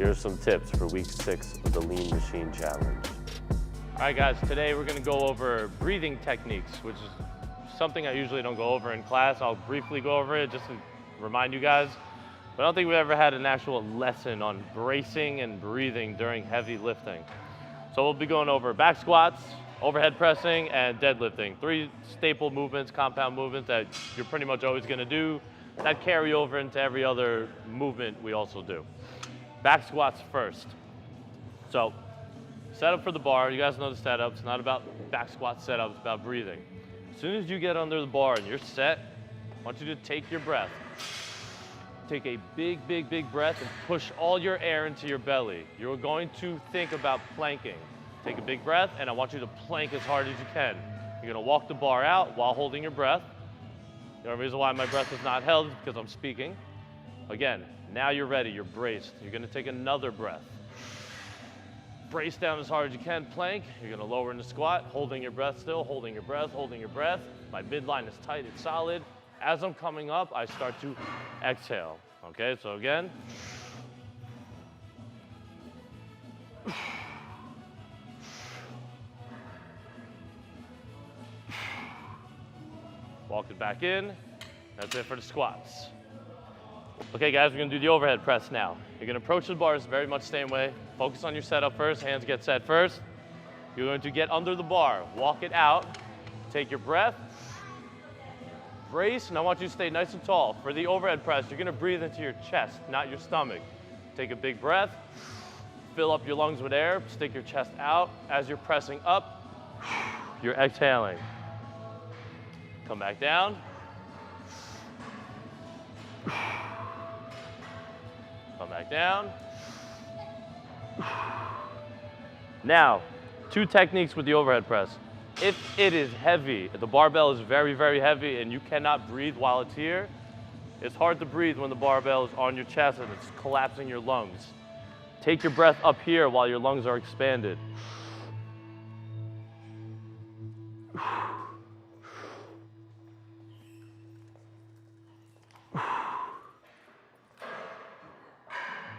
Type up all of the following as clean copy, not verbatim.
Here are some tips for week 6 of the Lean Machine Challenge. All right, guys, today we're gonna go over breathing techniques, which is something I usually don't go over in class. I'll briefly go over it just to remind you guys. But I don't think we've ever had an actual lesson on bracing and breathing during heavy lifting. So we'll be going over back squats, overhead pressing, and deadlifting. 3 staple movements, compound movements that you're pretty much always gonna do that carry over into every other movement we also do. Back squats first. So, setup for the bar, you guys know the setup. It's not about back squat setup, it's about breathing. As soon as you get under the bar and you're set, I want you to take your breath. Take a big, big, big breath and push all your air into your belly. You're going to think about planking. Take a big breath and I want you to plank as hard as you can. You're gonna walk the bar out while holding your breath. The only reason why my breath is not held is because I'm speaking. Again, now you're ready, you're braced. You're gonna take another breath. Brace down as hard as you can, plank. You're gonna lower in the squat, holding your breath still, holding your breath, holding your breath. My midline is tight, it's solid. As I'm coming up, I start to exhale. Okay, so again. Walk it back in. That's it for the squats. Okay guys, we're gonna do the overhead press now. You're gonna approach the bars very much the same way. Focus on your setup first, hands get set first. You're going to get under the bar, walk it out, take your breath, brace, and I want you to stay nice and tall. For the overhead press, you're gonna breathe into your chest, not your stomach. Take a big breath, fill up your lungs with air, stick your chest out. As you're pressing up, you're exhaling. Come back down. Come back down. Now, 2 techniques with the overhead press. If it is heavy, if the barbell is very, very heavy and you cannot breathe while it's here, it's hard to breathe when the barbell is on your chest and it's collapsing your lungs. Take your breath up here while your lungs are expanded.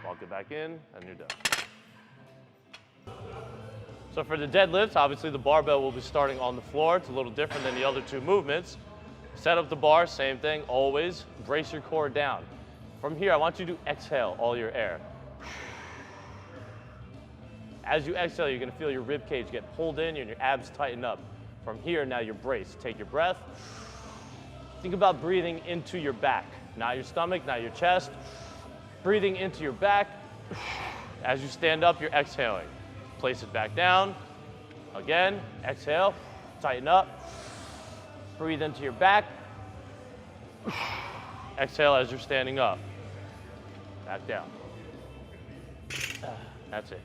Walk it back in, and you're done. So for the deadlifts, obviously the barbell will be starting on the floor. It's a little different than the other 2 movements. Set up the bar, same thing, always. Brace your core down. From here, I want you to exhale all your air. As you exhale, you're gonna feel your rib cage get pulled in and your abs tighten up. From here, now you're braced. Take your breath. Think about breathing into your back, not your stomach, not your chest. Breathing into your back. As you stand up, you're exhaling. Place it back down. Again, exhale, tighten up. Breathe into your back. Exhale as you're standing up. Back down. That's it.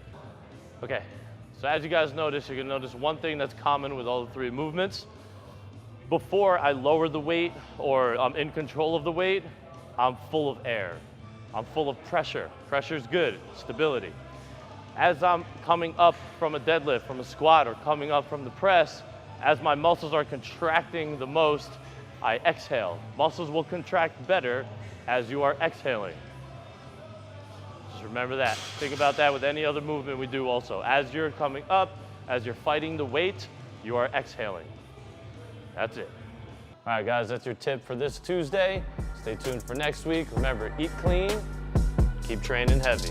Okay, so as you guys notice, you're gonna notice one thing that's common with all the 3 movements. Before I lower the weight or I'm in control of the weight, I'm full of air. I'm full of pressure. Pressure's good, stability. As I'm coming up from a deadlift, from a squat, or coming up from the press, as my muscles are contracting the most, I exhale. Muscles will contract better as you are exhaling. Just remember that. Think about that with any other movement we do also. As you're coming up, as you're fighting the weight, you are exhaling. That's it. All right, guys, that's your tip for this Tuesday. Stay tuned for next week. Remember, eat clean, keep training heavy.